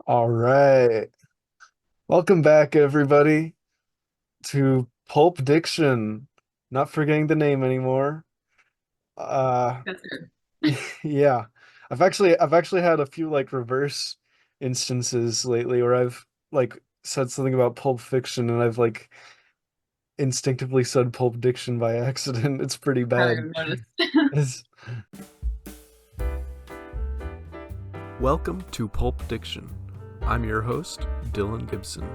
All right. Welcome back, everybody, to Pulp Diction. Not forgetting the name anymore. Uh, That's good. yeah. I've actually had a few like reverse instances lately where I've like said something about Pulp Fiction and I've like instinctively said Pulp Diction by accident. It's pretty I haven't bad. even noticed. It's- Welcome to Pulp Diction. I'm your host, Dylan Gibson.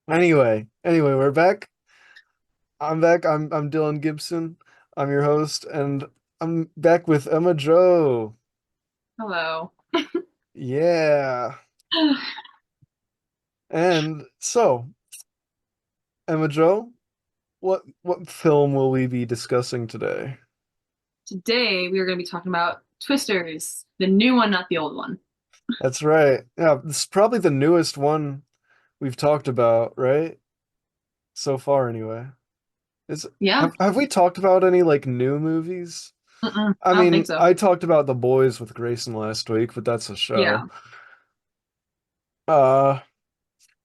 Anyway, we're back. I'm back. I'm Dylan Gibson. I'm your host, and I'm back with Emma Joe. Hello. Yeah. And so, Emma Joe, what film will we be discussing today? Today we are going to be talking about Twisters, the new one, not the old one. That's right. Yeah, this is probably the newest one we've talked about, right? So far, anyway. Is Yeah? have we talked about any like new movies? I I don't think mean, so. I talked about The Boys with Grayson last week, but that's a show. Yeah. Uh,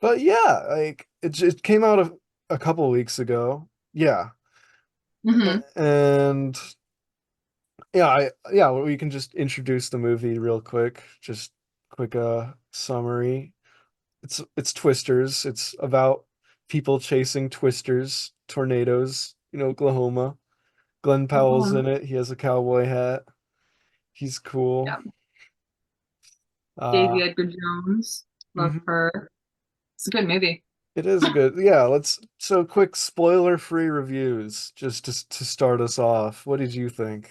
But yeah, like it came out a couple weeks ago. Yeah. hmm And yeah, we can just introduce the movie real quick. Just quick summary. It's Twisters. It's about people chasing twisters, tornadoes, Oklahoma. Glen Powell's in it. He has a cowboy hat. He's cool. Yeah. Uh Daisy Edgar Jones. Love mhm. her. It's a good movie. It is a good. Yeah, so quick spoiler-free reviews just to start us off. What did you think?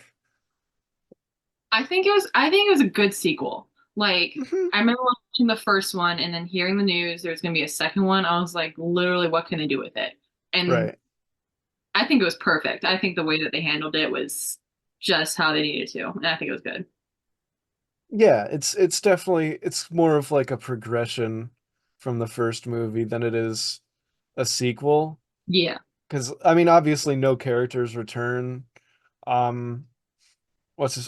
I think it was a good sequel. Like, Mhm. I remember watching the first one and then hearing the news there's going to be a second one. I was like, literally, what can I do with it? And Right. I think it was perfect. I think the way that they handled it was just how they needed to. And I think it was good. Yeah, it's definitely it's more of like a progression from the first movie than it is a sequel. Yeah. Because I mean, obviously no characters return. Um,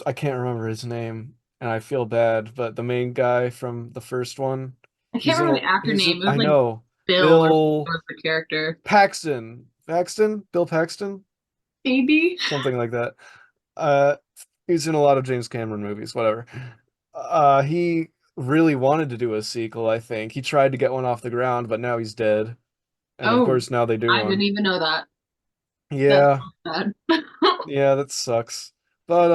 I can't remember his name, and I feel bad, but the main guy from the first one, I can't remember the actor name. It was I like know, Bill or Bill was the character. Bill Paxton, Maybe. something like that. Uh, he's in a lot of James Cameron movies, whatever. He really wanted to do a sequel, I think. He tried to get one off the ground, but now he's dead. And of Oh, course now they do I didn't one. even know that. That's Yeah, bad. yeah, that sucks. But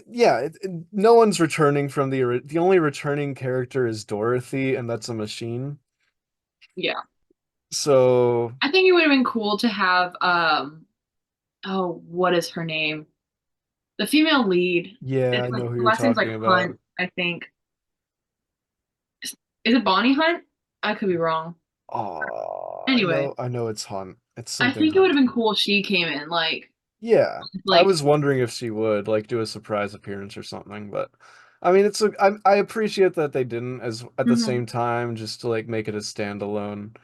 yeah, no one's returning from the only returning character is Dorothy, and that's a machine. Yeah. So I think it would have been cool to have oh, what is her name? The female lead. yeah, It's I like know who her you're last name's like talking about. Hunt, I think. Is it Bonnie Hunt? I could be wrong. Oh, Anyway, I know it's Hunt. It's I something think it would have Hunt. been cool if she came in, Yeah, I like was wondering if she would like do a surprise appearance or something, but I mean, I appreciate that they didn't as at the mhm. same time just to like make it a standalone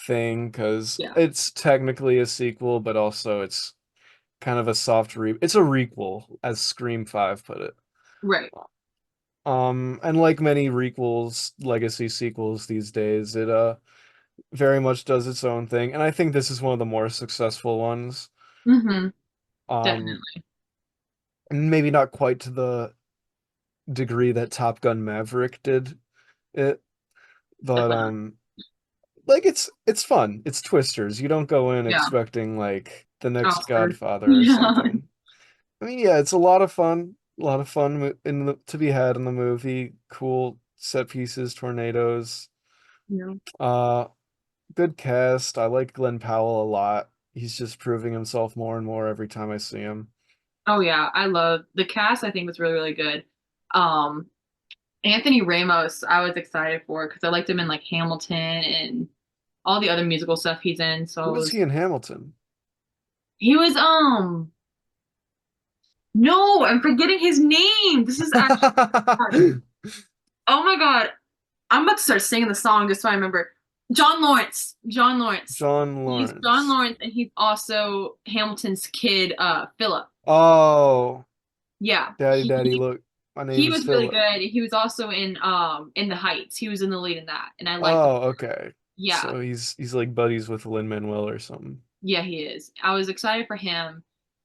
thing because Yeah, it's technically a sequel, but also it's kind of a soft it's a requel, as Scream 5 put it. right. And like many requels, legacy sequels these days, it very much does its own thing, and I think this is one of the more successful ones. hmm Um, Definitely. maybe not quite to the degree that Top Gun Maverick did it, but like it's fun. It's Twisters. You don't go in Yeah. expecting like the next Oscar. Godfather or Yeah. something. I mean, yeah, it's a lot of fun. A lot of fun to be had in the movie. Cool set pieces, tornadoes. Yeah. Uh, good cast. I like Glen Powell a lot. He's just proving himself more and more every time I see him. Oh yeah, I love the cast. I think was really really good. Um, Anthony Ramos, I was excited for because I liked him in like Hamilton and all the other musical stuff he's in. Who So is he in Hamilton? he was no, I'm forgetting his name. This is actually oh my God. I'm about to start singing the song just so I remember. John Lawrence. John Lawrence. John He's John Lawrence. Lawrence and he's also Hamilton's kid, Philip. Oh, Yeah, Daddy, Daddy, look, my name he is was really Philip. good. He was also in The Heights. He was in the lead in that, and I liked him. Oh, okay. Yeah, So he's like buddies with Lin-Manuel or something. yeah, he is. I was excited for him,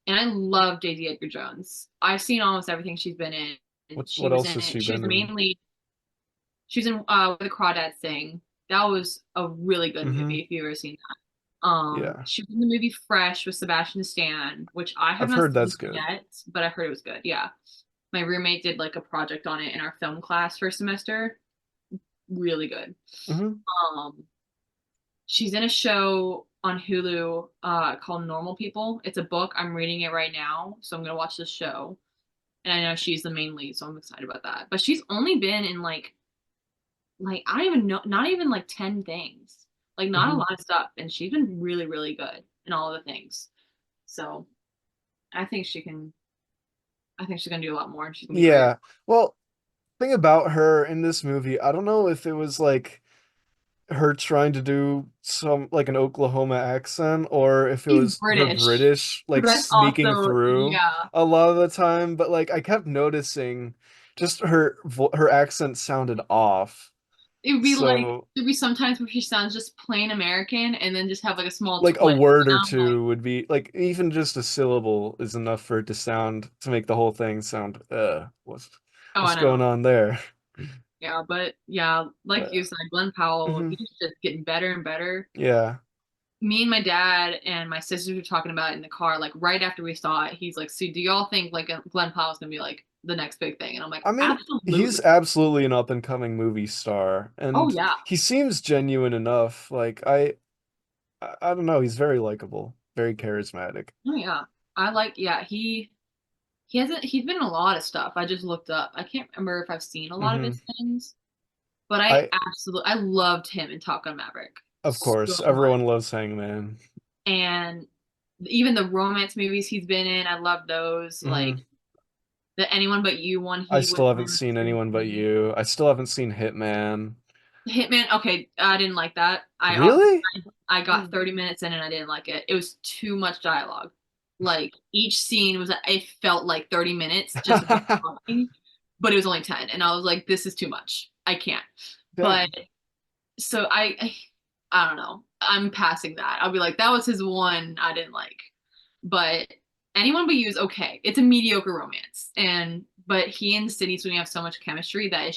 and I love Daisy Edgar Jones. I've seen almost everything she's been in. And she What was else in has it. she She was been the in? main lead. She was in Where the Crawdads Sing. That was a really good Mm-hmm. movie if you've ever seen that. Yeah. She was in the movie Fresh with Sebastian Stan, which I have I've not heard seen that's good. yet, but I heard it was good. Yeah. My roommate did like a project on it in our film class first semester. Really good. Mm-hmm. Um, she's in a show on Hulu called Normal People. It's a book. I'm reading it right now, so I'm gonna watch this show. And I know she's the main lead, so I'm excited about that. But she's only been in like I don't even know, not even like 10 things. Like not a Mm-hmm. lot of stuff, and she's been really, really good in all of the things. So I think she can. I think she's gonna do a lot more, and she's gonna be great. Yeah. Well, thing about her in this movie, I don't know if it was like her trying to do some like an Oklahoma accent or if it She's was her British, British but like that's sneaking also through yeah. a lot of the time, but like I kept noticing just her accent sounded off. It would be like So there'd be sometimes where she sounds just plain American, and then just have like a small like a twist. word And or I'm like, two would be like even just a syllable is enough for it to sound to make the whole thing sound oh, I what's know. going on there? Yeah, but yeah, like But you said, Glen Powell, mhm, he's just getting better and better. yeah. Me and my dad and my sisters were talking about it in the car, like right after we saw it. He's like, "So, do y'all think like Glenn Powell's gonna be like the next big thing?" And I'm like, I mean, he's "Absolutely." absolutely an up and coming movie star, Oh and yeah. he seems genuine enough. Like I don't know, he's very likable, very charismatic. Oh yeah. I like yeah, he's been in a lot of stuff. I just looked up. I can't remember if I've seen a lot of Hmm. his things, but I I loved him in Top Gun Maverick Of so course, much. everyone loves Hangman. And even the romance movies he's been in, I love those. Hmm. Like the Anyone But You one I he was still haven't in was seen really Anyone But funny. You. I still haven't seen Hitman. Hitman, okay, I didn't like that. Really? I got 30 minutes in and I didn't like it. It was too much dialogue. Like each scene was it felt like 30 minutes just of them talking, but it was only 10 and I was like this is too much. I can't. But Dang. so I don't know. I'm passing that. I'll be like that was his one I didn't like. But Anyone But You is okay. It's a mediocre romance. And but he and Sydney Sweeney have so much chemistry that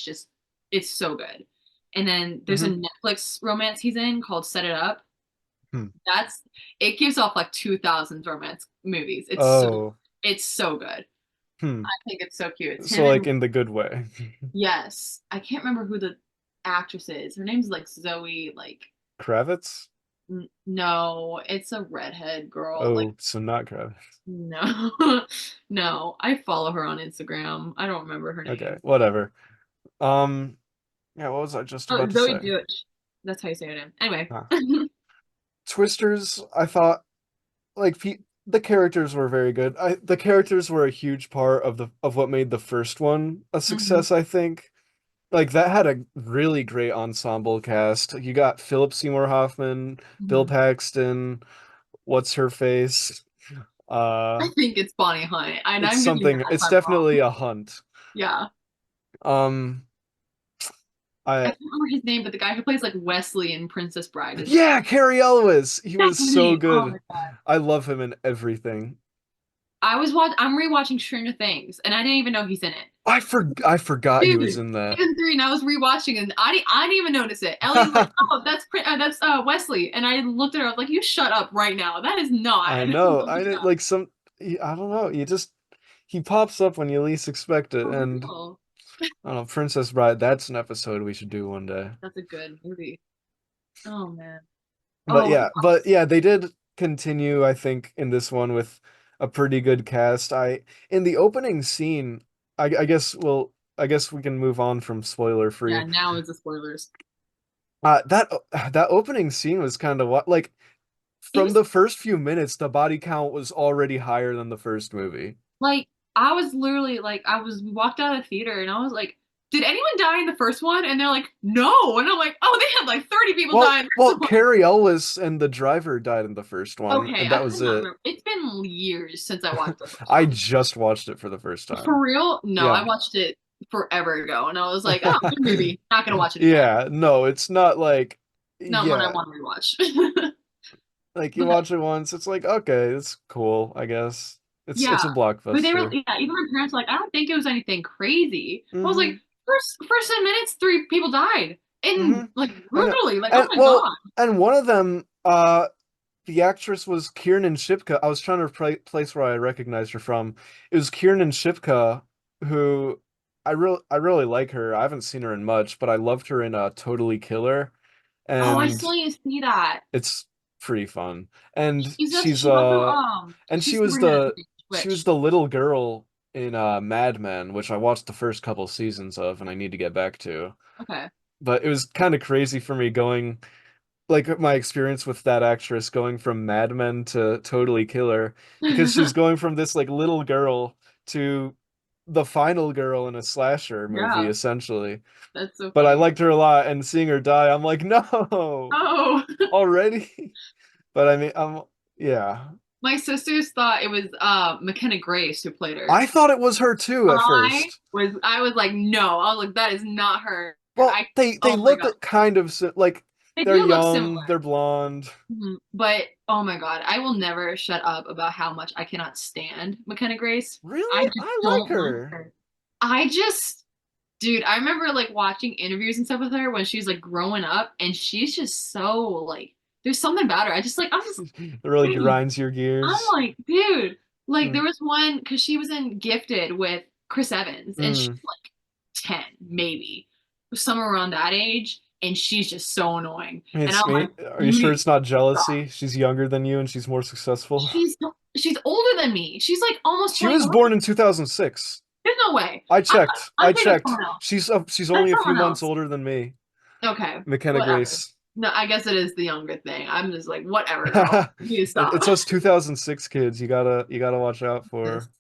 it's so good. And then there's a Hmm. Netflix romance he's in called Set It Up. Hmm. That's it gives off like 2000s romance movies. Oh. It's so good. Hmm. I think it's so cute. It's So him like and in the good way. yes, I can't remember who the actress is. Her name's like Zoe like Kravitz? no, it's a redhead girl. Like Oh, so not Kravitz. no. No, I follow her on Instagram. I don't remember her Okay, name. whatever. Um, yeah, what was I just Oh, about to Zoe say? Deutch. That's how you say her name. Anyway. Huh. Twisters, I thought like the characters were very good. The characters were a huge part of the of what made the first one a Mhm. success, I think. Like that had a really great ensemble cast. You got Philip Seymour Hoffman, Bill Mhm. Paxton, what's her face? I Uh, think it's Bonnie Hunt. And it's I'm gonna be something, mad if it's I'm definitely wrong. a hunt. Yeah. Um, I I can't remember his name, but the guy who plays like Wesley in Princess Bride is Yeah, Carrie Elwes. He that's was his so name. Oh my good. God. I love him in everything. I'm rewatching Stranger Things and I didn't even know he's in it. I forgot he was Dude, in that. season three, and I was rewatching and I didn't even notice it. Ellie's like, "Oh, that's Wesley," and I looked at her. I was like, "You shut up right now. That is not." I And know. looked it up. Like I don't know. He pops up when you least expect it. For And real. I don't know, Princess Bride, that's an episode we should do one day. That's a good movie. Oh man. But Oh, yeah, but yeah, they did continue, I think, in this one with a pretty good cast. I in the opening scene, I guess we can move on from spoiler yeah. free. Now is the spoilers. That opening scene was kind of what like It from was the first few minutes, the body count was already higher than the first movie. like I was literally like we walked out of the theater and I was like, did anyone die in the first one? And they're like, no. And I'm like, oh, they had like 30 people Well, die in this well, one. Carrie Ellis and the driver died in the first one, Okay, and I that could was not it. remember. It's been years since I watched the first I one. just watched it for the first For time. real? No, I Yeah. watched it forever ago, and I was like, oh, good movie. Not gonna watch it again. Yeah, no, it's not like, Not one I yeah, want to rewatch. like you But watch it once, it's like, okay, it's cool, I guess. It's yeah, a but they were blockbuster. yeah. Even my parents were like, I don't think it was anything crazy. I was like, Hmm. first 10 minutes, three people died, Hmm. and like I know. brutally. Like, oh And my well, God. and one of them, the actress was Kiernan Shipka. I was trying to place where I recognized her from. It was Kiernan Shipka, who I really like her. I haven't seen her in much, but I loved her in Totally Killer, Oh, I and still need to see that. it's pretty fun. And She also she she's was Sabrina the in she was Switch. the little girl in Mad Men, which I watched the first couple seasons of and I need to get back to. Okay. But it was kind of crazy for me going like my experience with that actress going from Mad Men to Totally Killer because she's going from this like little girl to the final girl in a slasher movie Yeah, essentially. that's so But I funny. liked her a lot and seeing her die, I'm like, no, Oh, already? But I mean, yeah. my sisters thought it was McKenna Grace who played her. I thought it was her too at first. I was like, no. I was like, that is not her. Well, they Oh my look God. at kind of like They they're do look similar. young, they're blonde. But oh my God, I will never shut up about how much I cannot stand McKenna Grace. I Really? just I like don't like her. her. I just, dude, I remember like watching interviews and stuff with her when she was like growing up, and she's just so like, there's something about her. I'm just, It really mm. grinds your I'm gears. like, dude, like Mm, there was one because she was in Gifted with Chris Evans, and she's mm. like 10, maybe, somewhere around that age, and she's just so annoying. And I'm like, Are you you sure need to it's not stop. jealousy? She's younger than you and she's more successful. She's she's older than me. She's like almost She was 21. born in 2006. There's no way. I checked. I I'm thinking of checked. someone else. She's That's only a few someone months else. older than me. Okay, McKenna whatever. Grace. No, I guess it is the younger thing. I'm just like, whatever, girl. You need to stop. It's us 2006 kids. You gotta watch out Just for.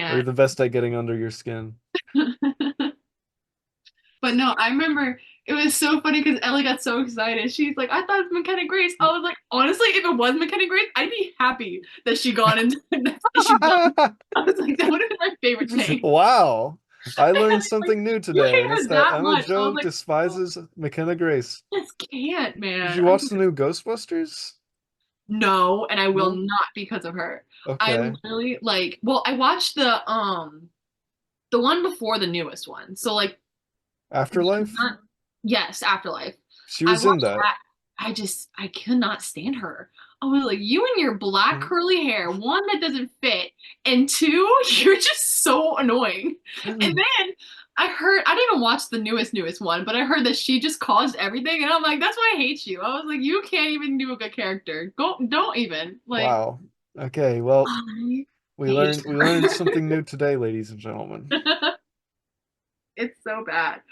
We're can't. the best at getting under your skin. But no, I remember it was so funny because Ellie got so excited. She's like, I thought it was McKenna Grace. I was like, honestly, if it was McKenna Grace, I'd be happy that she got into that she won. I was like, that would have been my favorite thing. Wow. I learned Like, something new you today, hate and it's her that that Emma much. I was Joe like, oh, despises McKenna Grace. I just can't, Did man. you watch the new Ghostbusters? No, and I will No? not because of her. I Okay. literally like, well, I watched the one before the newest one. So like Afterlife? not yes, Afterlife. She I was in watched that. that. I cannot stand her. I was like, you and your black Mhm. curly hair, one that doesn't fit, and two, you're just so annoying. And then I didn't even watch the newest one, but I heard that she just caused everything, and I'm like, that's why I hate you. I was like, you can't even do a good character. Go, don't even. Like, Wow. Okay, well, I hate we her. learned something new today, ladies and gentlemen. It's so bad.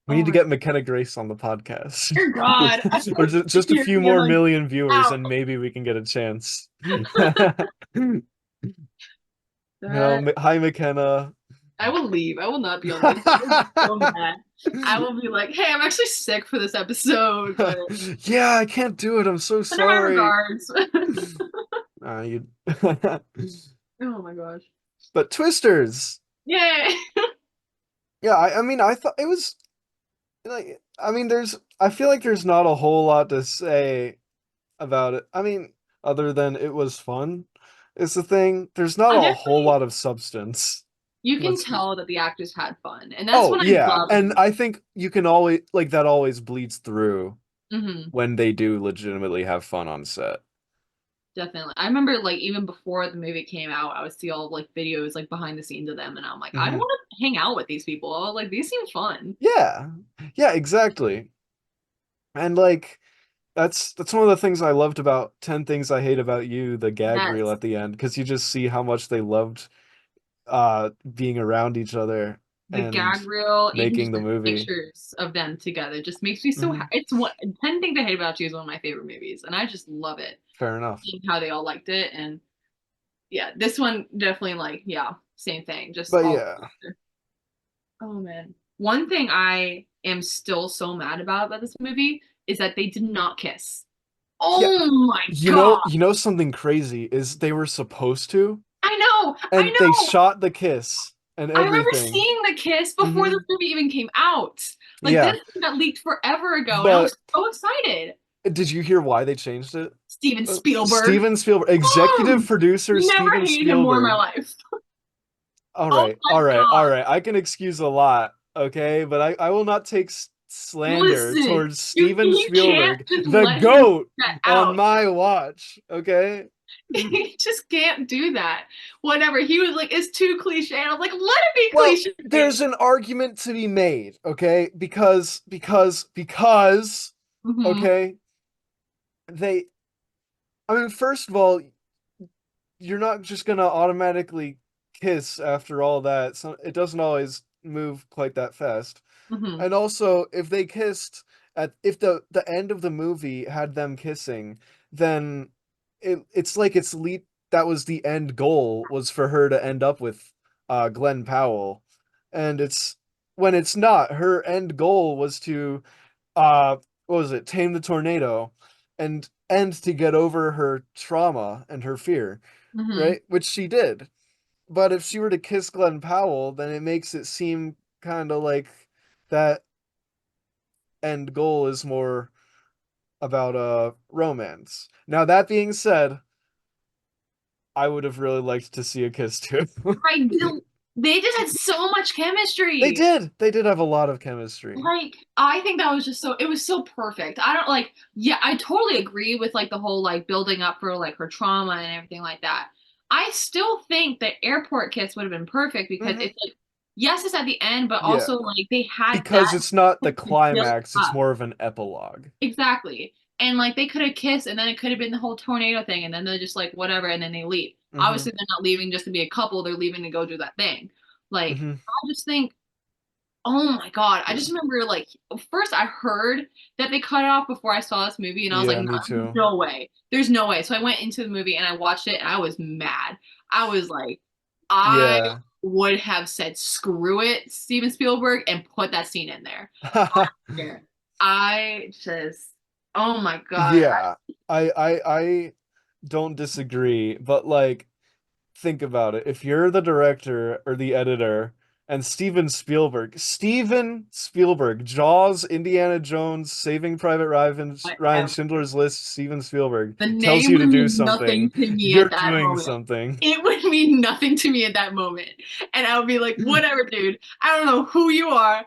We Oh need to my get McKenna Grace on the podcast. dear God. I Or can just a hear few me. I'm more like, million viewers out. and maybe we can get a chance. That Hi McKenna. I will leave. I will not be on this. I will be so mad. I will be like, hey, I'm actually sick for this episode, but Yeah, I can't do it. I'm so send her my sorry. regards. You Oh my gosh. But Twisters. Yay. Yeah, I mean I thought it was like I mean I feel like there's not a whole lot to say about it. I mean, other than it was fun is the thing. There's not I a whole definitely lot of substance. you can Let's be tell that the actors had fun, and that's Oh, what I yeah. love. And I think you can always like that always bleeds through Hmm. when they do legitimately have fun on set. Definitely. I remember like even before the movie came out, I would see all like videos like behind the scenes of them, and I'm like, I Hmm. want to hang out with these people. I was like, these seem fun. Yeah. Yeah, exactly. And like that's one of the things I loved about 10 Things I Hate About You, the gag reel Yes. at the end, because you just see how much they loved being around each other The and gag reel, even making just the the movie. pictures of them together, just makes me so. Hmm. It's what 10 Things I Hate About You is one of my favorite movies, and I just love it. Fair enough. Seeing how they all liked it, and yeah, this one definitely like yeah, same thing, just But all yeah. together. Oh man. One thing I am still so mad about this movie is that they did not kiss. Yeah, Oh my God. you know something crazy is they were supposed to, I know. I and they know. shot the kiss and I remember everything. seeing the kiss before Hmm. this movie even came out. Like this Yeah, thing got leaked forever ago, and I but was so excited. did you hear why they changed it? Steven Spielberg. Steven Spielberg, executive producer Never Steven hated him more in my Spielberg. life. Oh All my right, all God. right. I can excuse a lot, okay? But I will not take slander Listen, towards Steven you can't Spielberg, just the let him GOAT, get on out. my watch, okay? You just can't do that. Whatever. He was like, it's too cliche. And I was like, let it be Well, cliche. there's an argument to be made, okay? Hmm. Okay, they, I mean, first of all, you're not just gonna automatically kiss after all that. So it doesn't always move quite that fast. Hmm. And also, if they kissed if the end of the movie had them kissing, then it's like it's lead that was the end goal, was for her to end up with Glen Powell. And it's when it's not, her end goal was to uh what was it, tame the tornado and to get over her trauma and her fear, Hmm. right? Which she did. But if she were to kiss Glen Powell, then it makes it seem kind of like that end goal is more about romance. Now that being said, I would have really liked to see a kiss too. I do. They just had so much They chemistry. did. They did have a lot of chemistry. Like, I think that was just so, it was so perfect. I don't like, yeah, I totally agree with like the whole like building up for like her trauma and everything like that. I still think the airport kiss would have been perfect because Hmm. it's like, yes, it's at the end, but Yeah, also like they had because that it's not the built climax, it's up. more of an epilogue. Exactly. And like they could have kissed and then it could have been the whole tornado thing and then they're just like whatever and then they leave. Hmm. Obviously they're not leaving just to be a couple, they're leaving to go do that thing. Like Hmm. I just think, oh my God. I Yeah. just remember like first I heard that they cut it off before I saw this movie and I was like, Yeah, no, me there's too. no way. There's no way. So I went into the movie and I watched it and I was mad. I was like, I Yeah. would have said screw it, Steven Spielberg, and put that scene in there. Yeah. I just, oh my God. Yeah. I don't disagree, but like, think about it. If you're the director or the editor and Steven Spielberg, Jaws, Indiana Jones, Saving Private Ryan, Whatever. Schindler's List, Steven Spielberg The tells name you to would do mean nothing something, to me you're at that doing moment. something. It would mean nothing to me at that moment. And I would be like, whatever, dude. I don't know who you are.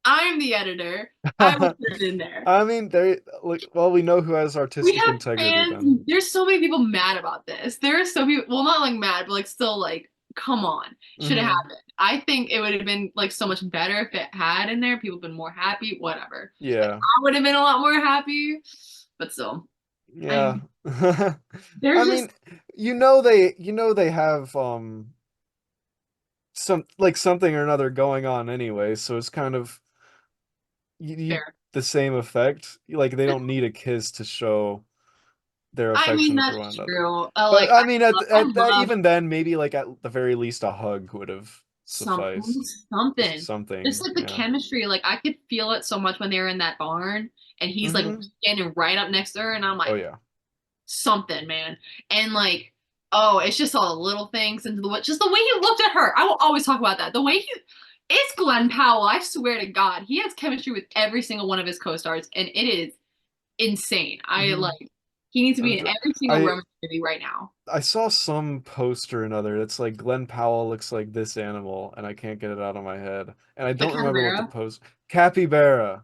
I'm the editor. I will put it in there. I mean, they like, well, we know who has We artistic have integrity fans. then. There's so many people mad about this. There are so people, well, not like mad, but like still like, come on. Should have Hmm. happened. I think it would have been like so much better if it had in there. People have been more happy, whatever. Like Yeah. I would have been a lot more happy, but still. I Yeah. there's I just mean, you know they have something or another going on anyway, so it's kind of you fair. the same effect. Like they don't need a kiss to show their I mean, affection for that's one another. true. But Like I mean, I at that, love even then, maybe like at the very least, a hug would have something, sufficed. Just something. Just something, like the yeah. chemistry, like I could feel it so much when they were in that barn, and he's like Hmm. standing right up next to her, and I'm Oh like, yeah. something, man. And like, oh, it's just all the little things and just the way he looked at her. I will always talk about that. The way he it's Glen Powell. I swear to God, he has chemistry with every single one of his co-stars, and it is insane. I Hmm. like he needs to be in And every single I romance movie right now. I saw some poster or another that's like Glenn Powell looks like this animal, and I can't get it out of my head. And I The don't remember what the Capybara. post. Capybara.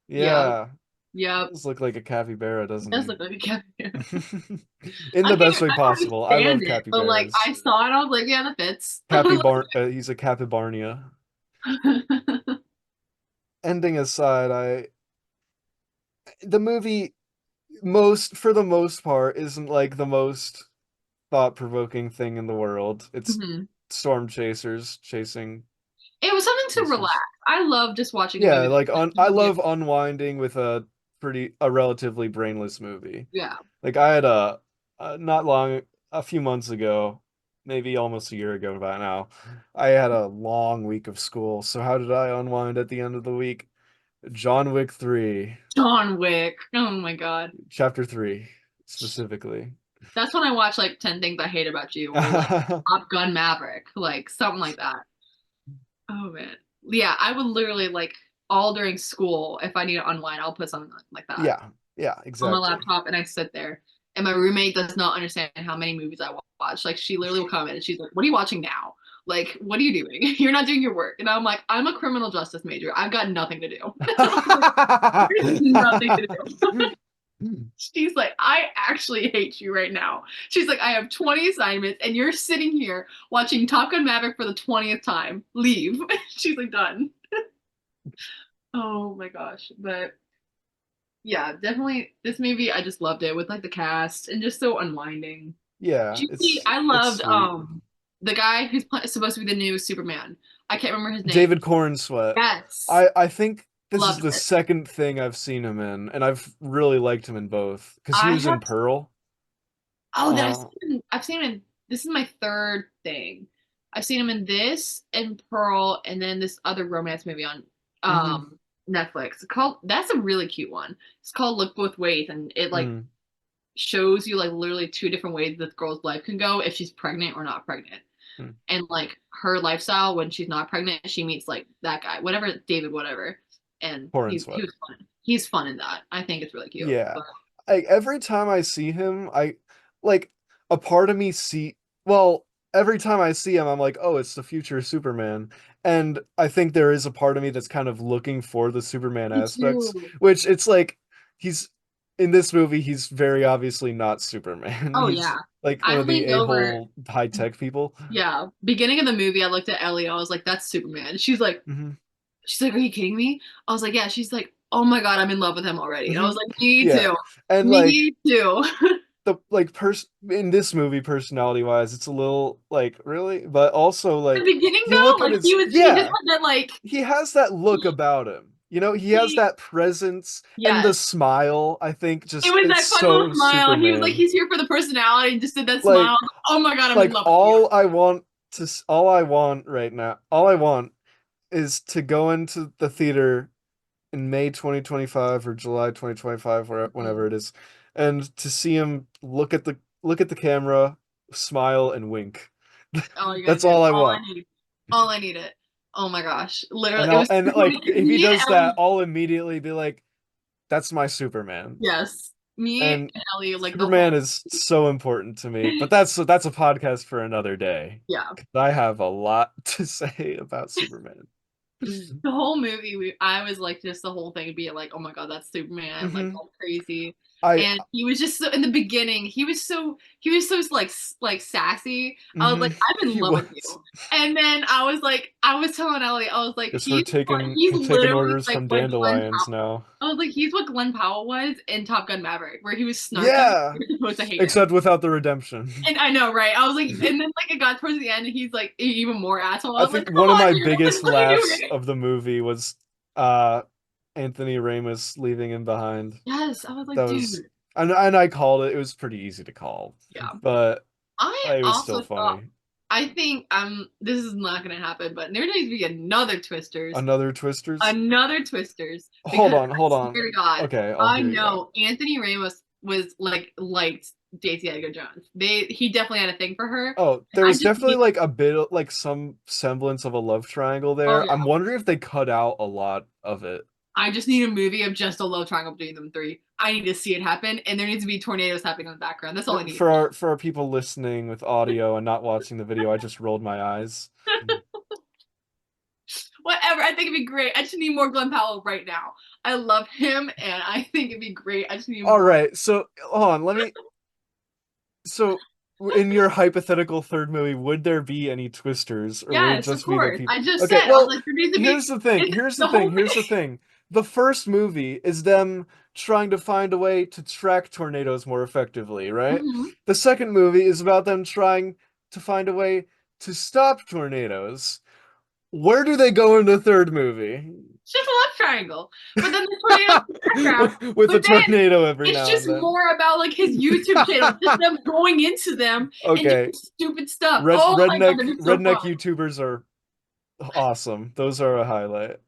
Yep. Yeah. Yep. Does look like a capybara, It doesn't does he? look like a capybara. In I the can't. best way I don't possible. I love understand it, but like capybaras. I saw it, I was like, yeah, that fits. He's a capybarnia. Ending aside, the movie for the most part isn't like the most thought-provoking thing in the world. It's Mhm. storm chasers chasing It was something to relax. twisters. I love just watching a Yeah, movie. like I Yeah. love unwinding with a relatively brainless movie. Yeah. Like I had not long, a few months ago. maybe almost a year ago by now. I had a long week of school, so how did I unwind at the end of the week? John Wick 3, John Wick. Oh my God. chapter 3 specifically. That's when I watched like 10 Things I Hate About You or like Top Gun Maverick, like something like that. Oh man. Yeah, I would literally like all during school, if I need to unwind, I'll put something like that Yeah, yeah, on my exactly. laptop and I sit there. And my roommate does not understand how many movies I watch. Like she literally will come in and she's like, "What are you watching now? Like, what are you doing? You're not doing your work." And I'm like, "I'm a criminal justice major. I've got nothing to do." There's nothing to do. She's like, "I actually hate you right now." She's like, "I have 20 assignments and you're sitting here watching Top Gun Maverick for the 20th time. Leave." She's like, "Done." Oh my gosh. But yeah, definitely this movie, I just loved it with like the cast and just so unwinding. Yeah, Juicy, I it's loved sweet. the guy who's supposed to be the new Superman. I can't remember his name. David Corn Sweat. Yes, I think this is loved the it. second thing I've seen him in, and I've really liked him in both because he I was have in Pearl. oh that Uh, I've seen him in this is my third thing. I've seen him in this and Pearl and then this other romance movie on mhm, Netflix. It's called that's a really cute one. It's called Look Both Ways and it like mm, shows you like literally two different ways this girl's life can go if she's pregnant or not pregnant. mm. And like her lifestyle when she's not pregnant, she meets like that guy, whatever David, whatever, and Corn he Sweat. was fun. He's fun in that. I think it's really cute. Yeah. But Every time I see him, I like a part of me see well, every time I see him, I'm like, oh, it's the future Superman. And I think there is a part of me that's kind of looking for the Superman me aspects, too. which it's like he's in this movie, he's very obviously not Superman. Oh He's yeah. like one I of the leaned over. a-hole high-tech people. Yeah, beginning of the movie, I looked at Ellie. I was like, "That's Superman." Hmm. She's like, "Are you kidding me?" I was like, "Yeah." She's like, "Oh my God, I'm in love with him already." And I Hmm. was like, "Me Yeah. too, And like me too." the like person in this movie personality wise it's a little like really but also The like beginning you though, look at like his he just yeah had that like he has that look about him, he has he that presence and the yes. smile. I think It just was it's that fun little so smile. He was like, Superman. he's here for the personality, and just did that like smile. Oh my God, I'm in like love with you. all I want right now, all I want is to go into the theater in May 2025 or July 2025, whenever Mhm. it is, and to see him look at the camera, smile and wink. All you gotta That's do. all I All want. I need. All I needed. Oh my gosh. Literally, And it I'll was and so funny like because if he me and does that, Ellie, I'll immediately be like, that's my Superman. yes, me And and Ellie, like the Superman whole, is so important to me. But that's a podcast for another day. yeah, 'Cause I have a lot to say about Superman. the whole movie, I was like, just the whole thing being like, oh my God, that's Superman, like Hmm. all crazy. I And he was just so in the beginning, he was so like like sassy. I was hmm like, I'm in he love with was. you. And then I was like, I was telling Ellie, I was like, Guess we're he's taking literally orders like from what Glenn dandelions now. I was like, he's what Glenn Powell was in Top Gun Maverick, where he was snarky. Yeah, You're supposed to hate him. except without the redemption. And I know, right? I was like, and then like it got towards the end, and he's like even more asshole. I I was like, think come one of on, my dude, biggest what are you laughs doing? of the movie was uh Anthony Ramos leaving him behind. Yes, I was like, That dude, was and I called it. It was pretty easy to call, yeah. but I it was still also thought, funny. I think this is not gonna happen, but there needs to be Another Twisters. another Twisters, because I Hold on. swear to God, Okay, I'll I hear you out. know Anthony Ramos was like liked Daisy Edgar Jones. He definitely had a thing for her. Oh, And there I was just definitely need, like a bit of like some semblance of a love triangle oh there. yeah, I'm wondering if they cut out a lot of it. I just need a movie of just a love triangle between them three. I need to see it happen, and there needs to be tornadoes happening in the background. That's all I need. For our people listening with audio and not watching the video, I just rolled my eyes. Whatever. I think it'd be great. I just need more Glen Powell right now. I love him, and I think it'd be great. I just need All more. right, so hold on, let me. So, in your hypothetical third movie, would there be any twisters, or would it Yes, of just be the course. people? I just Okay, said I was well, like, there needs to be here's the thing. it's the whole Here's thing. the thing. The first movie is them trying to find a way to track tornadoes more effectively, right? Mhm. The second movie is about them trying to find a way to stop tornadoes. Where do they go in the third movie? It's just a love triangle. But then the tornado in the background. With a But then tornado every it's now just and then. more about like his YouTube channel, just them going into them and Okay. doing stupid stuff. Red Oh my god, redneck that'd be so redneck fun. YouTubers are awesome. Those are a highlight.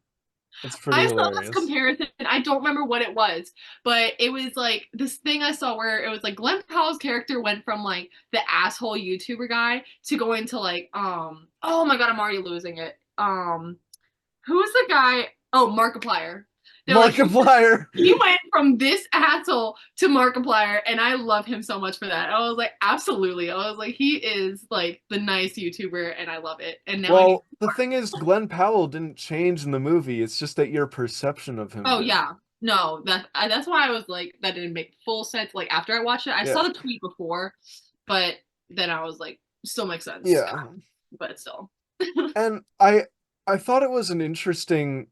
It's pretty I saw this hilarious. comparison. I don't remember what it was, but it was like this thing I saw where it was like Glen Powell's character went from like the asshole YouTuber guy to going to like oh my god, I'm already losing it. Who's the guy? Oh, Markiplier. They're like Markiplier. he went from this asshole to Markiplier, and I love him so much for that. I was like, absolutely. I was like, he is like the nice YouTuber, and I love it. And now I need Well, the thing is, Glen Powell didn't change in the movie. It's just that your perception of him Oh did. yeah. No, that's why I was like that didn't make full sense. Like after I watched it, I Yeah. saw the tweet before, but then I was like, still makes sense. Yeah. But still. And I thought it was an interesting,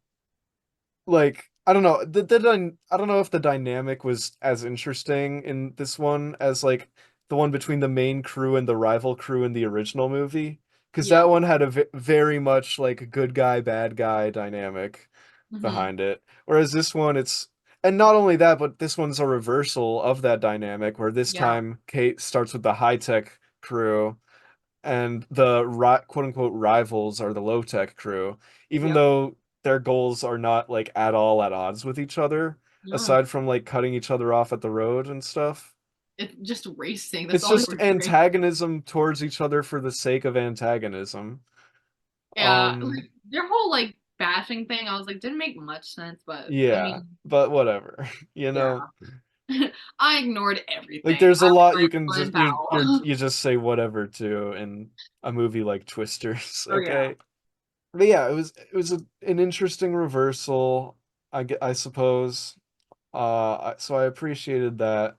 like, I don't know, I don't know if the dynamic was as interesting in this one as like the one between the main crew and the rival crew in the original movie, because Yeah. that one had a very much like good guy bad guy dynamic Hmm. behind it, whereas this one it's, and not only that, but this one's a reversal of that dynamic where this Yeah. time Kate starts with the high tech crew and the quote unquote rivals are the low tech crew, even Yep. though their goals are not like at all at odds with each other, No. aside from like cutting each other off at the road and stuff. It's just racing. That's It's all they just were doing. antagonism towards each other for the sake of antagonism. Yeah. Um, Like their whole like bashing thing, I was like, didn't make much sense, but I yeah, mean, but whatever, you yeah. know. I ignored Like everything. there's a I lot you was can like Glenn just Powell. you just say whatever to in a movie like Twisters, Oh yeah. okay? But yeah, an interesting reversal, I suppose. So I appreciated that.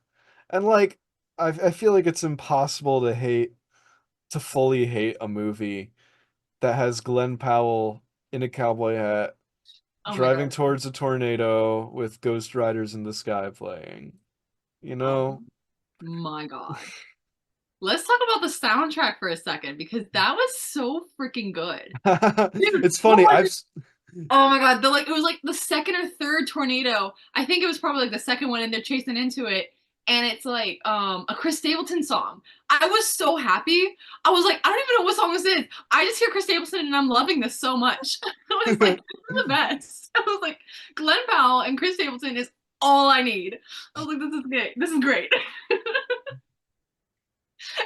And like I feel like it's impossible to fully hate a movie that has Glen Powell in a cowboy hat Oh my driving god. towards a tornado with Ghost Riders in the Sky playing. You Oh know? my god. Let's talk about the soundtrack for a second because that was so freaking good. Dude, It's what funny. was it? Oh my god, the like it was like the second or third tornado. I think it was probably like the second one and they're chasing into it. And it's like a Chris Stapleton song. I was so happy. I was like, I don't even know what song this is. I just hear Chris Stapleton and I'm loving this so much. I was like, this is the best. I was like, Glenn Powell and Chris Stapleton is all I need. I was like, this is great. This is great.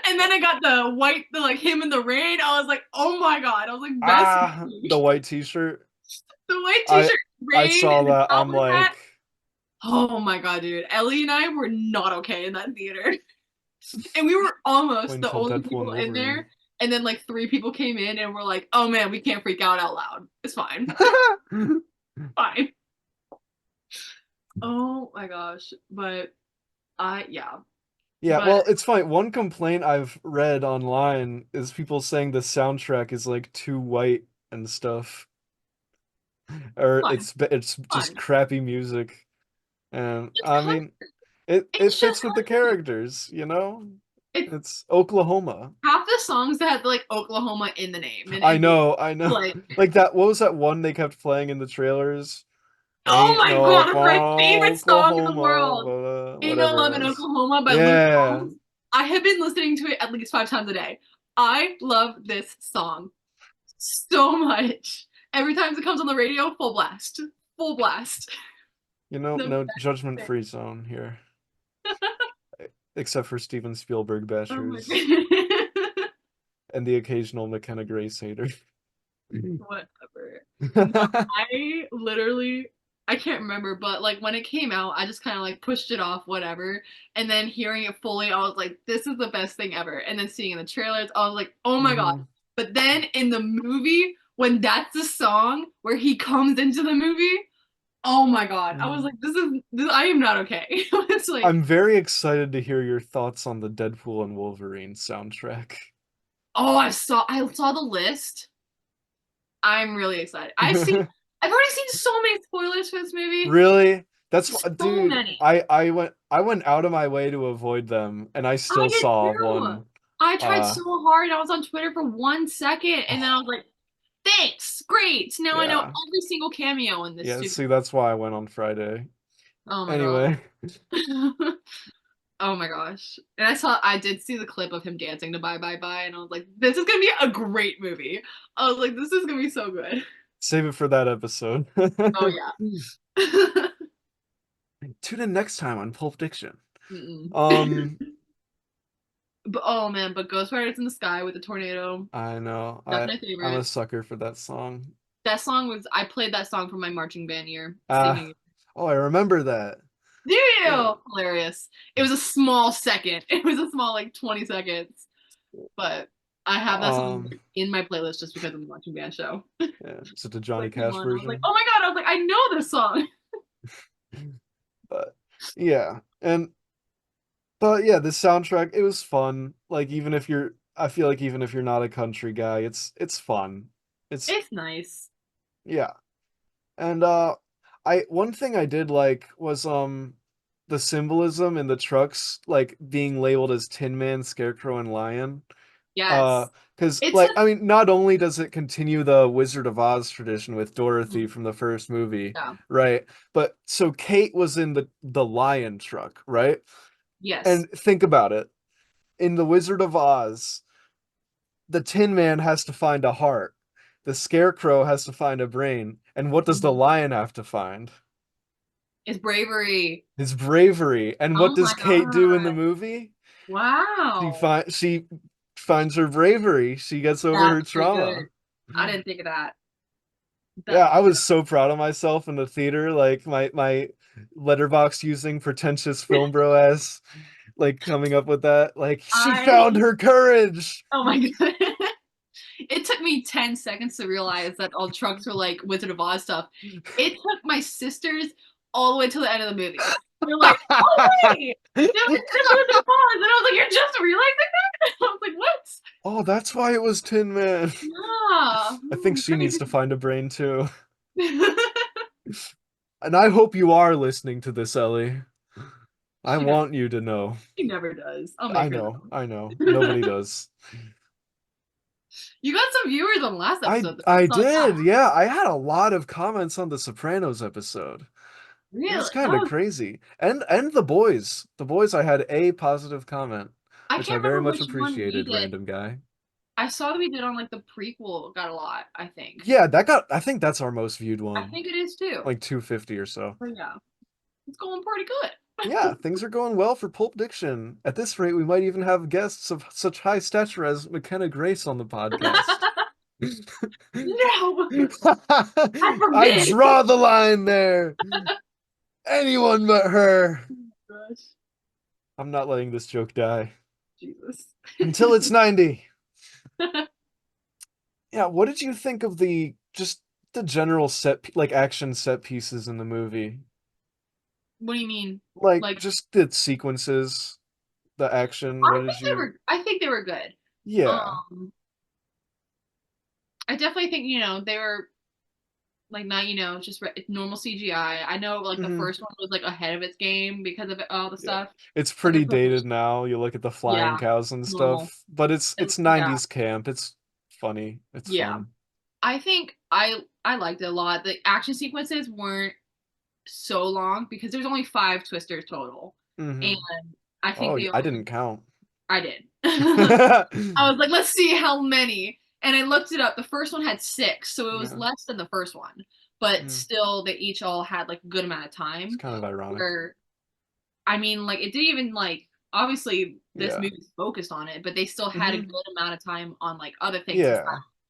And then I got the white, the like him in the rain. I was like, oh my god. I was like, best The movie. white t-shirt. The white I t-shirt, I rain, saw and the that. I'm cowboy hat. like, Oh my god, dude. Ellie and I were not okay in that theater. And we were wait almost the until only Deadpool and people in Wolverine. there. And then like three people came in and were like, oh man, we can't freak out loud. It's fine. Fine. Oh my gosh. But yeah. Yeah, But well, it's funny. One complaint I've read online is people saying the soundtrack is like too white and stuff, or fine. it's just Fine. crappy music. And It's I country. mean, it It's just fits with the country. characters, you know? It's It's Oklahoma. half the songs that had like Oklahoma in the name. And it was I know. like, Like that, what was that one they kept playing in the trailers? oh Ain't my no god, it's my favorite song in the Oklahoma, world. Ain't No whatever Love it in was. Oklahoma by Luke Yeah, Combs. I have been listening to it at least 5 times a day. I love this song so much. Every time it comes on the radio, full blast. Full blast. you know, The no best thing. judgment-free zone here, except for Steven Spielberg Oh my bashers god. and the occasional McKenna Grace hater. Whatever. No, I literally I can't remember, but like when it came out, I just kind of like pushed it off, whatever. And then hearing it fully, I was like, this is the best thing ever. And then seeing in the trailers, I was like, oh my god. Hmm. But then in the movie, when that's the song where he comes into the movie, oh my god. I was Hmm. like, I am not okay. It's like, I'm very excited to hear your thoughts on the Deadpool and Wolverine soundtrack. oh, I saw the list. I'm really excited. I've already seen so many spoilers for this movie. Really? So Dude, many. I went out of my way to avoid them and I I still did saw too. one. I tried Uh so hard. I was on Twitter for 1 second and then I was like, Thanks. Great. Now I know Yeah. every single cameo in this Yeah, stupid. see, that's why I went on Friday. Oh my god. Anyway, Oh my gosh. And I did see the clip of him dancing to Bye Bye Bye, and I was like, this is gonna be a great movie. I was like, this is gonna be so good. save it for that episode. Oh yeah. Tune in next time on Pulp Diction. Mm-mm. Um, But oh man, but Ghost Riders in the Sky with the tornado. I know. That's my I'm a favorite. sucker for that song. That song was I played that song for my marching band year, Ah, singing. oh, I remember that. Do Yeah. you? Hilarious. It was a small second. It was a small like 20 seconds. But I have that song Um, in my playlist just because of the marching band show. yeah, is it the Johnny Like came Cash on. I was like, version? oh my god, I was like, I know this song. But yeah, and but yeah, the soundtrack, it was fun. Like even if you're I feel like even if you're not a country guy, it's fun. It's It's nice. yeah. And I one thing I did like was the symbolism in the trucks like being labeled as Tin Man, Scarecrow, and Lion. Uh Yes. because It's a like I mean not only does it continue the Wizard of Oz tradition with Dorothy from the first movie, yeah. right? But so Kate was in the lion truck, right? Yes. And think about it. In the Wizard of Oz, the Tin Man has to find a heart. The Scarecrow has to find a brain. And what does the Mhm. lion have to find? It's bravery. His bravery. And what Oh does my Kate do in the god. movie? Wow. She finds her bravery. She gets over her That's pretty good. trauma. I didn't think of that. Yeah, That's I was so proud of myself in the theater. Like my letterbox using pretentious film bro ass, like coming up with that. Like she I found her courage. oh my god. It took me 10 seconds to realize that all trucks were like Wizard of Oz stuff. It took my sisters all the way to the end of the movie. They're like, oh wait, there's Wizard of Oz. And I was like, you're just realizing that? I was like, what? Oh, that's why it was Tin Man. Yeah. I think she needs to Crazy. find a brain too. And I hope you are listening to this, Ellie. I She never want you to know. she never does. I'll I make her know, I know. though. Nobody does. You got some viewers on the last I episode though. I I saw that. did. Yeah, I had a lot of comments on the Sopranos episode. It was Really? kind of crazy. And the boys. The boys I had a positive comment, I which I can't very remember much which one we appreciated, did. random guy. I saw that we did on like the prequel got a lot, I think. Yeah, that got I think that's our most viewed I one. think it is too. Like 250 or so. But yeah, it's going pretty good. Yeah, things are going well for Pulp Diction. At this rate, we might even have guests of such high stature as McKenna Grace on the podcast. No, I I forbid. draw the line there. Anyone but her. Gosh, I'm not letting this joke die Jesus. until it's 90. Yeah, what did you think of the just the general like action set pieces in the movie? What do you mean? Like Like, just the sequences, the action. What did you? I think they were good. Yeah. Um, I definitely think, they were like not, just normal CGI. I know like the Hmm. first one was like ahead of its game because of all the Yeah. stuff, It's but this pretty one was, dated now. You look at the flying yeah, cows and normal. stuff, but And it's yeah, 90s camp. It's funny. It's yeah. fun. I think I liked it a lot. The action sequences weren't so long because there's only five twisters total, Hmm. and I think Oh, they I only didn't count. I did. I was like, let's see how many. And I looked it up. The first one had six, so it was Yeah. less than the first one. But Mm. still, they each all had like a good amount of It's time. kind of ironic. Where I mean, like it didn't even like obviously this Yeah. movie's focused on it, but they still had a Hmm. good amount of time on like other things aside.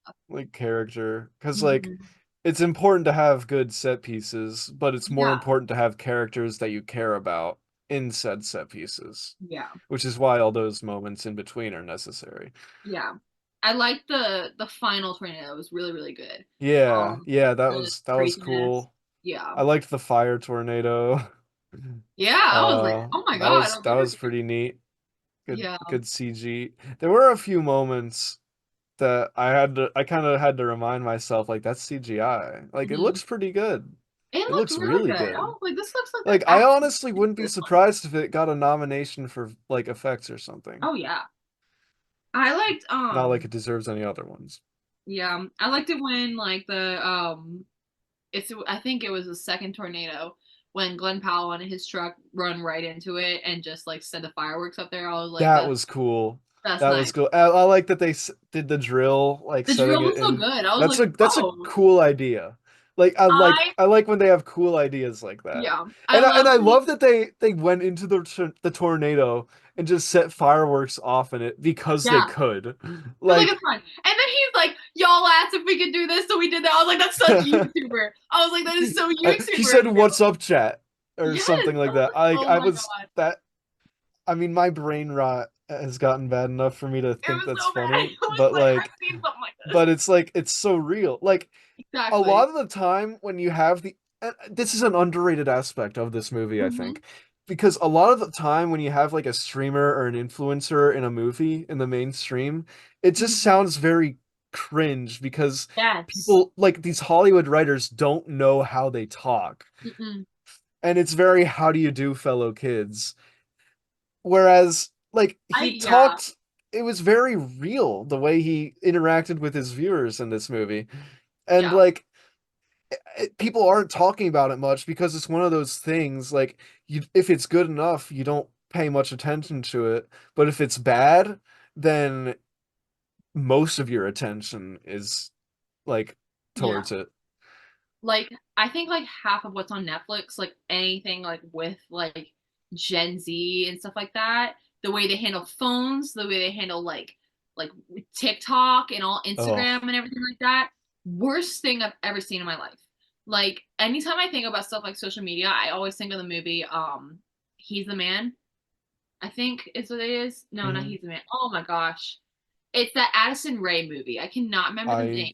Yeah. Like character. Because like Mhm. it's important to have good set pieces, but it's more Yeah, important to have characters that you care about in said set pieces, yeah, which is why all those moments in between are necessary. yeah. I liked the final tornado. It was really really good. Yeah, yeah, The that was craziness. cool. Yeah, I liked the fire tornado. yeah. I was like, oh my god. I was That like, was pretty neat. yeah. Good CG. There were a few moments that I kind of had to remind myself like that's CGI. Like it Mhm. looks pretty good. It It looked looks really really good. I good. was like, this looks like Like the I action honestly movie wouldn't be this one. surprised if it got a nomination for like effects or something. Oh yeah. I liked Not like it deserves any other ones. Yeah, I liked it when like the it's I think it was the second tornado when Glen Powell and his truck run right into it and just like sent the fireworks up there. I was like, That was cool. that's That was nice. cool. I like that they did the drill, like The setting drill it was so in. good. I was like, That's a oh, cool idea. Like I I like when they have cool ideas like that. yeah, I And love I when love that they went into the tornado and just set fireworks off in it because they yeah. could. Cause like Like it's fun. And then he's like, y'all asked if we could do this, so we did that. I was like, that's such YouTuber. I was like, that is so he YouTuber said of you. what's up chat or Yes. something I like was that. like, oh I my was God. that I mean my brain rot has gotten bad enough for me to It think was that's so bad. funny, I was but like, I've seen something like this. it's like it's so real. Like a Exactly. lot of the time when you have the and this is an underrated aspect of this movie, I Hmm. think. Because a lot of the time when you have like a streamer or an influencer in a movie in the mainstream, it just Hmm. sounds very cringe because Yes. people like these Hollywood writers don't know how they talk. Mm-mm. And it's very how do you do, fellow kids? Whereas like he Yeah, talked it was very real the way he interacted with his viewers in this movie. And yeah, like people aren't talking about it much because it's one of those things like you if it's good enough you don't pay much attention to it, but if it's bad then most of your attention is like yeah. towards it. Like I think like half of what's on Netflix, like anything like with like Gen Z and stuff like that, the way they handle phones, the way they handle like TikTok and all Oh, Instagram and everything like that, worst thing I've ever seen in my life. Like anytime I think about stuff like social media, I always think of the movie He's the Man, I think is what it is. No, not mhm. He's the Man. Oh my gosh. It's that Addison Rae movie. I cannot remember the I name.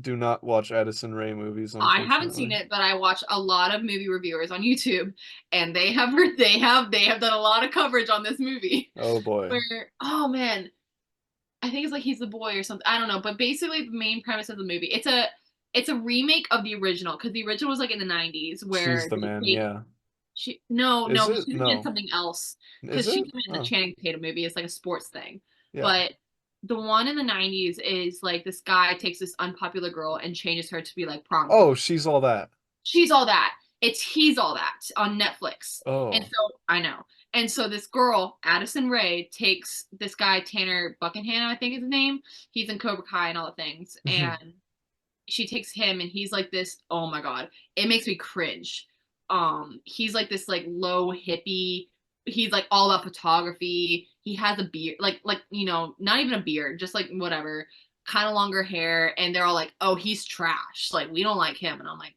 do not watch Addison Rae movies, I haven't seen unfortunately. it, but I watch a lot of movie reviewers on YouTube, and they have done a lot of coverage on this movie. Oh boy. Where oh man, I think it's like He's the Boy or something. I don't know, but basically the main premise of the movie it's a remake of the original because the original was like in the 90s She's where the they man, take yeah. she no Is no but it? she's in No. something else Is because she's it? in the Oh, Channing Tatum movie. It's like a sports thing, yeah. but the one in the 90s is like this guy takes this unpopular girl and changes her to be like prom Oh, queen. she's all that. She's All That. It's He's All That on Netflix. And Oh. so I know. And so this girl, Addison Rae, takes this guy Tanner Buckingham, I think is his name. He's in Cobra Kai and all the things. And she takes him and he's like this, oh my God. It makes me cringe. He's like this like low hippie. He's like all about photography. He has a beard, like not even a beard, just like whatever, kind of longer hair. And they're all like, oh, he's trash. Like we don't like him. And I'm like,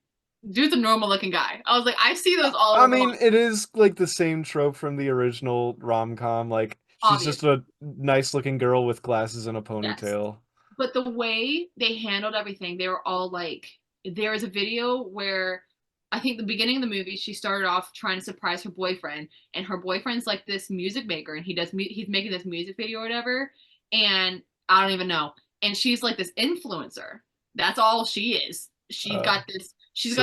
dude's a normal looking guy. I was like, I see those all I over the mean, line, it is like the same trope from the original rom-com. Like, she's just obviously. a nice-looking girl with glasses and a Yes. ponytail. But the way they handled everything, they were all like, there is a video where I think the beginning of the movie, she started off trying to surprise her boyfriend, and her boyfriend's like this music maker, and he's making this music video or whatever, and I don't even know. And she's like this influencer. That's all she is. She's So got this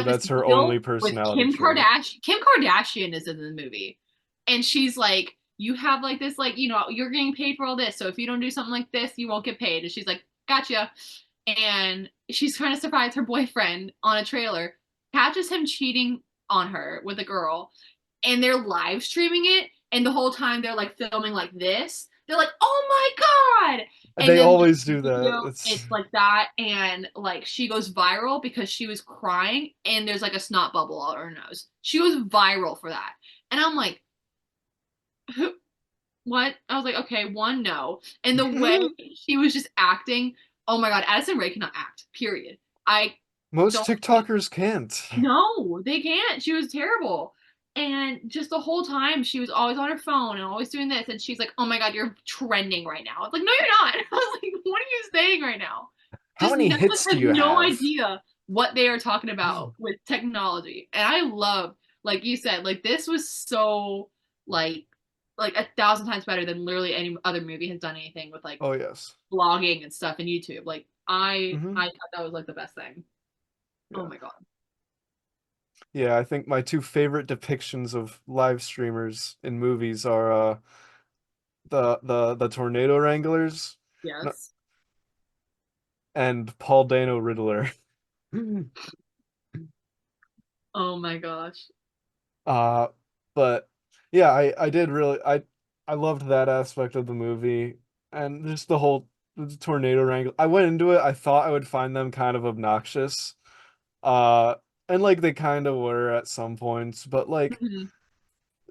that's her only deal with personality Kim trait. Kardashian. Kim Kardashian is in the movie, and she's like, you have like this, like, you're getting paid for all this. So if you don't do something like this, you won't get paid. And she's like, gotcha. And she's trying to surprise her boyfriend on a trailer, catches him cheating on her with a girl, and they're live streaming it. And the whole time they're like filming like this. They're like, oh my God. And They then always the do that. video, It's it's like that. And like she goes viral because she was crying and there's like a snot bubble out her nose. She was viral for that. And I'm like, who, what? I was like, okay, one, no. And the way she was just acting, oh my God, Addison Rae cannot act, period. I most don't TikTokers can't. no, they can't. She was terrible. And just the whole time she was always on her phone and always doing this. And she's like, oh my God, you're trending right now. It's like, no, you're not. I was like, what are you saying right now? How Just many Netflix hits do has you no have? idea what they are talking about with technology. And I love, like you said, like this was so like like a thousand times better than literally any other movie has done anything with like Oh yes. vlogging and stuff and YouTube. Like I Hmm. thought that was like the best thing. Oh Yeah. my God. Yeah, I think my two favorite depictions of live streamers in movies are the tornado wranglers. No, Yes. and Paul Dano Riddler. Oh my gosh. Uh, but yeah, I did really I loved that aspect of the movie and just the tornado wrangle. I went into it, I thought I would find them kind of obnoxious. Uh, and like they kind of were at some points, but like Mhm.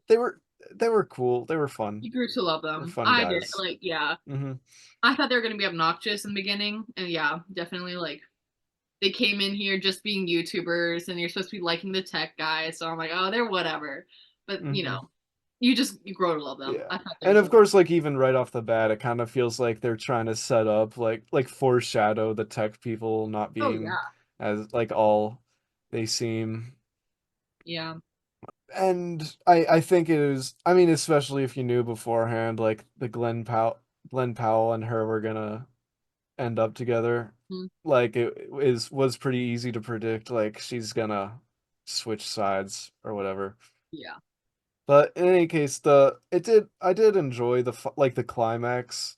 they were they were cool. They were fun. You grew to love They're them. fun I did. guys. Like, yeah. Hmm. I thought they were gonna be obnoxious in the beginning, and yeah, definitely like they came in here just being YouTubers, and you're supposed to be liking the tech guys, so I'm like, oh, they're whatever. But Hmm. you grow to love them. Yeah. I thought they were And of so course, like even right off the bat, it kind of feels like they're trying to set up like foreshadow the tech people not Oh being yeah. as like all they seem. Yeah. And I think it was, I mean, especially if you knew beforehand, like the Glen Powell and her were gonna end up together. Mhm. Like it was pretty easy to predict, like she's gonna switch sides or whatever. Yeah. But in any case, the it did I did enjoy like the climax.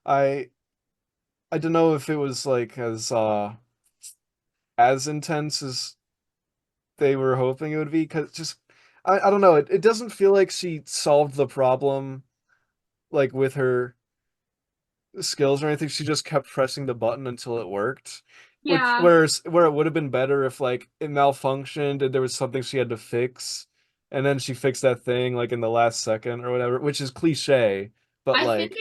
I I don't know if it was like as intense as they were hoping it would be, because just I don't know, it doesn't feel like she solved the problem like with her skills or anything. She just kept pressing the button until it worked. Which Yeah. where it would have been better if like it malfunctioned and there was something she had to fix, and then she fixed that thing like in the last second or whatever, which is cliche, but like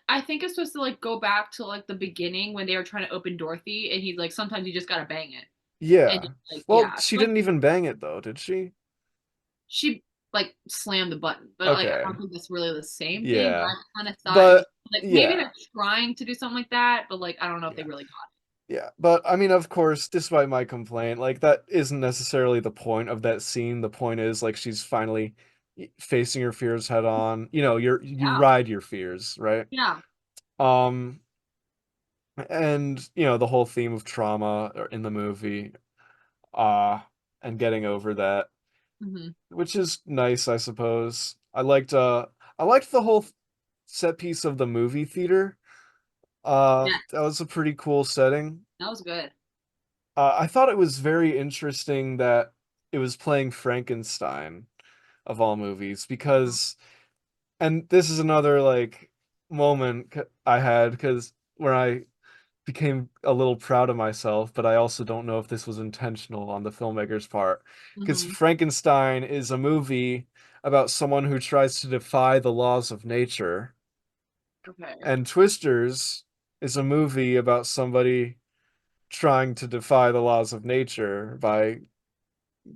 I think it's supposed to like go back to like the beginning when they were trying to open Dorothy, and he's like, sometimes you just gotta bang it, and yeah. just, like Well, yeah, she like didn't even bang it though, did she? she like slammed the button, but like I Okay. don't think that's really the same thing. Yeah. I kind of thought it was But like maybe yeah. they're trying to do something like that, but like I don't know if they Yeah. really got Yeah, but I mean, of course, despite my complaint, like that isn't necessarily the point of that scene. The point is like she's finally facing her fears head on. You know, you it. ride your fears, right? Yeah. Um, and you know the whole theme of trauma in the movie, uh, and getting over that, Yeah. which is nice, I suppose. I liked the whole set piece of the movie theater. Yeah. That was a pretty cool setting. That was good. I thought it was very interesting that it was playing Frankenstein of all movies Mhm. because, and this is another like moment I had because where I became a little proud of myself, but I also don't know if this was intentional on the filmmaker's part because Mhm. Frankenstein is a movie about someone who tries to defy the laws of nature, Okay. and Twisters is a movie about somebody trying to defy the laws of nature by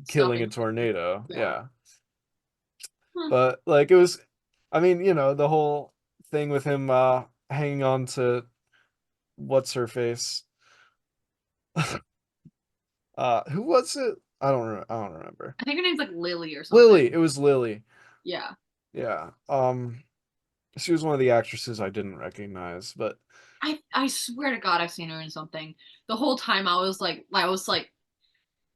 killing Stopping. a tornado. Yeah. Yeah. Hmm. But like it was, I mean, you know, the whole thing with him hanging on to what's her face. Who was it? I don't remember. I think her name's like Lily or Lily, something. it was Lily. Yeah. Yeah. She was one of the actresses I didn't recognize, but I swear to God I've seen her in something. The whole time I was like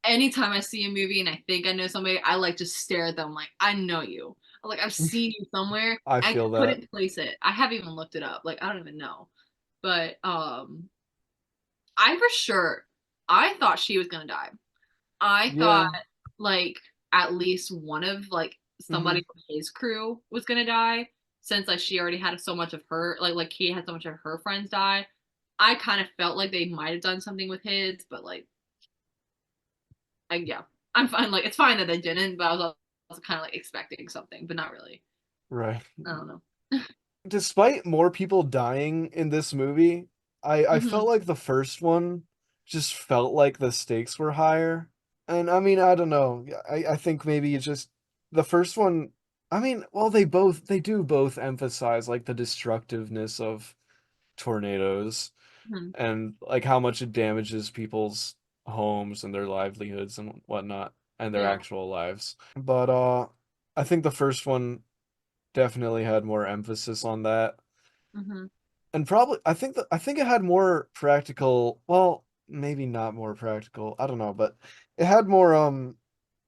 anytime I see a movie and I think I know somebody, I like just stare at them like I know you. Like I've seen you somewhere. I I feel that. couldn't place it. I haven't even looked it up. Like I don't even know. But I for sure I thought she was gonna die. I thought Yeah. like at least one of like Hmm. somebody from his crew was gonna die since like she already had so much of her like he had so much of her friends die. I kind of felt like they might have done something with his, but like yeah, I'm fine. Like it's fine that they didn't, but I was also kind of like expecting something, but not really. Right. I don't know. Despite more people dying in this movie, I felt Hmm. like the first one just felt like the stakes were higher. And I mean, I don't know. I think maybe it's just the first one. I mean, well, they do both emphasize like the destructiveness of tornadoes Hmm. and like how much it damages people's homes and their livelihoods and whatnot and their Yeah. actual lives. But I think the first one definitely had more emphasis on that. Hmm. And probably I think it had more practical, well, maybe not more practical. I don't know, but it had more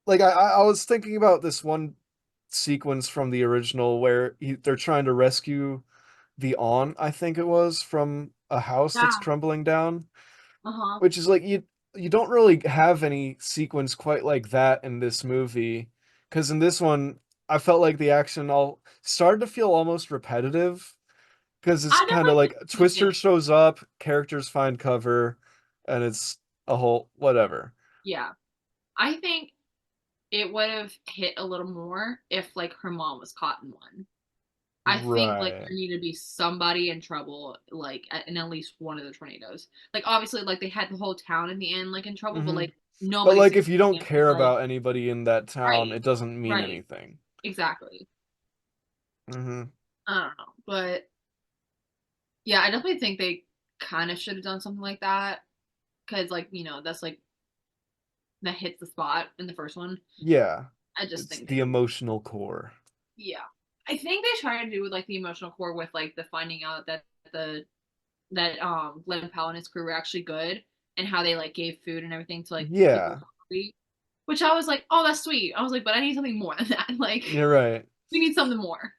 like I was thinking about this one sequence from the original where they're trying to rescue the aunt, I think it was, from a house that's Yeah. crumbling down. Uh-huh. which is like you don't really have any sequence quite like that in this movie, because in this one I felt like the action all started to feel almost repetitive, because it's I kind of definitely like think the Twister beginning. shows up, characters find cover, and it's a whole whatever. Yeah. I think it would have hit a little more if like her mom was caught in one. I think like Right. there needed to be somebody in trouble, like in at least one of the tornadoes. Like obviously, like they had the whole town in the end, like in trouble, but Hmm. like But nobody like if you don't significant was care like about anybody in that town, right, it doesn't mean right, anything. exactly. Hmm. I don't know, but yeah, I definitely think they kind of should have done something like that because like that's like that hits the spot in the first one. Yeah. I just It's think the they emotional core. yeah. I think they try to do with like the emotional core with like the finding out that the that Glen Powell and his crew were actually good and how they like gave food and everything to like people Yeah. hungry. Which I was like, oh, that's sweet. I was like, but I need something more than that. Like, You're right. we need something more.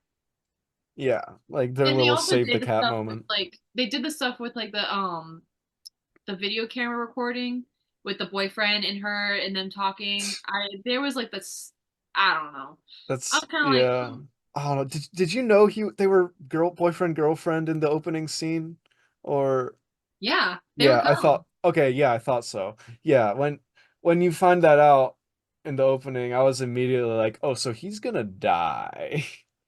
Yeah. Like their And they little also save the did the cat stuff with moment. like they did the stuff with like the video camera recording with the boyfriend and her and them talking. I there was like this I don't know. I'm That's kind of like, yeah. I don't know. Did you know they were boyfriend girlfriend in the opening scene? Or yeah, they were yeah, I cuddling. thought okay, yeah, I thought so. Yeah, when you find that out in the opening, I was immediately like, "Oh, so he's gonna die."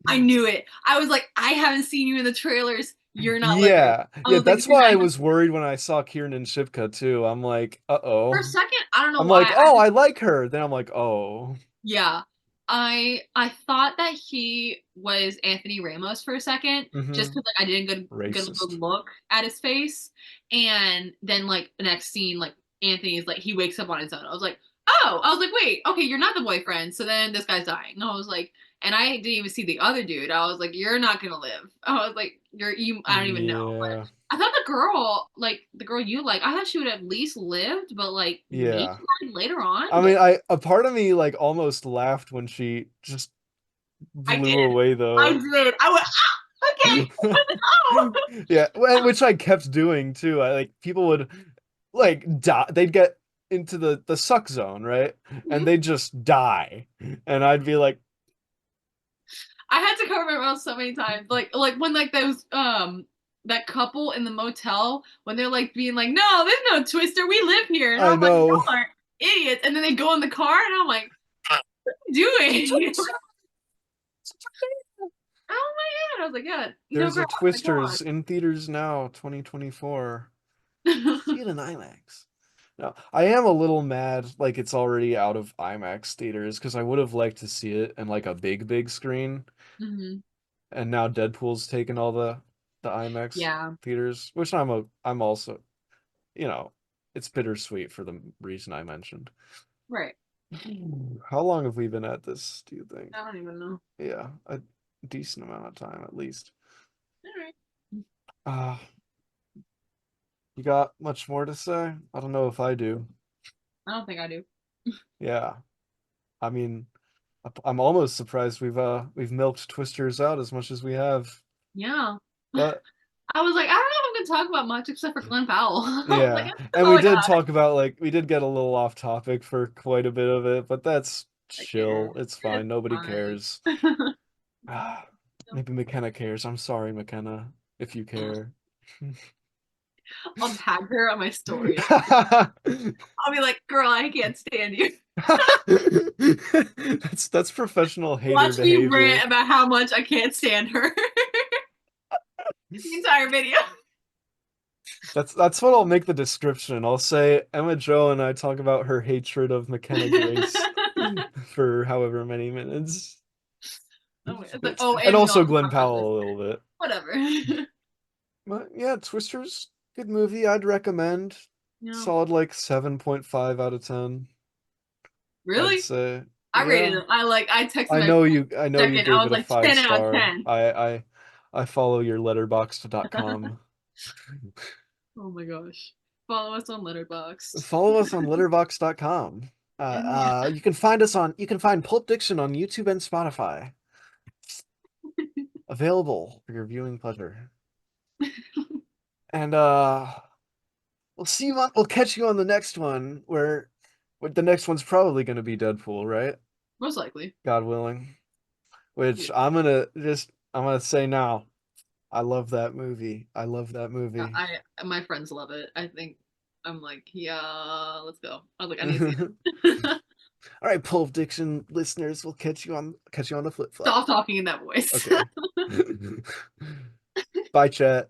I knew it. I was like, I haven't seen you in the trailers. You're not living. Yeah. I Yeah, was like, that's you're why not I even was worried when I saw Kiernan Shipka too. I'm like, for a "Uh-oh." second. I don't know I'm why. like, "Oh, I like her." Then I'm like, "Oh." Yeah. I thought that he was Anthony Ramos for a second, just Hmm. because like I didn't get a good Racist. look at his face, and then like the next scene, like Anthony is like he wakes up on his own. I was like, oh, I was like, wait, okay, you're not the boyfriend. So then this guy's dying. And I was like, and I didn't even see the other dude. I was like, you're not gonna live. I was like, I don't even know, but. Yeah. I thought the girl, like the girl you like, I thought she would at least lived, but like maybe Yeah. died later on. I mean, But a part of me like almost laughed when she just I blew did. away I though. did. I went, ah, okay. Oh. Yeah, which I kept doing too. I like people would like die. They'd get into the suck zone, right? And they'd just die. And I'd be like, I had to cover my mouth so many times. Like when like those that couple in the motel when they're like being like, no, there's no Twister. We live here. And I I'm like, y'all know. are idiots. And then they go in the car and I'm like, what are you doing? Oh my god. I was like, yeah, no There's girl. a I was Twisters in theaters now, 2024. like, come See it in IMAX. No, I am a little mad like it's already out of IMAX theaters because I would have liked to see it in like a big screen. on. And now Deadpool's taken all the IMAX Yeah. theaters, which I'm also, you know, it's bittersweet for the reason I mentioned. Right. How long have we been at this, do you think? I don't even know. Yeah, a decent amount of time at least. All right. Uh, you got much more to say? I don't know if I do. I don't think I do. Yeah. I mean, I'm almost surprised we've milked Twisters out as much as we have. Yeah. But I was like, I don't know if I'm gonna talk about much except for Glen Powell. I was like, yeah, that's and all we I got. did talk about like we did get a little off topic for quite a bit of it, but that's Like, yeah, chill. It's fine. it's Nobody fine. cares. Ah, maybe McKenna cares. I'm sorry, McKenna, if you care. I'll tag her on my story. I'll be like, girl, I can't stand you. That's professional hater Watch me behavior. rant about how much I can't stand her. The entire video. That's what I'll make the description. I'll say Emma Jo and I talk about her hatred of McKenna Grace for however many minutes. Oh, it's like, It's, oh, and and we also also Glen talk about this. Powell a little bit. Whatever. But yeah, Twister's good movie. I'd recommend. No. Solid like 7.5 out of 10. I'd Really? say. I rated Yeah. it. I texted my I know you second. I gave was it a like five 10 out of star. 10. I follow your letterboxd.com. Oh my gosh. Follow us on Letterboxd. Follow us on letterboxd.com. And yeah. You can find Pulp Diction on YouTube and Spotify. Available for your viewing pleasure. And We'll catch you on the next one where the next one's probably going to be Deadpool, right? Most likely. God willing. Yeah. Which I'm gonna say now, I love that movie. I love that movie. My friends love it. I think I'm like, yeah, let's go. I was like, I need to see All it. right, Pulp Diction listeners, we'll catch you on the flip flop. Stop talking in that voice. Okay. Bye, chat.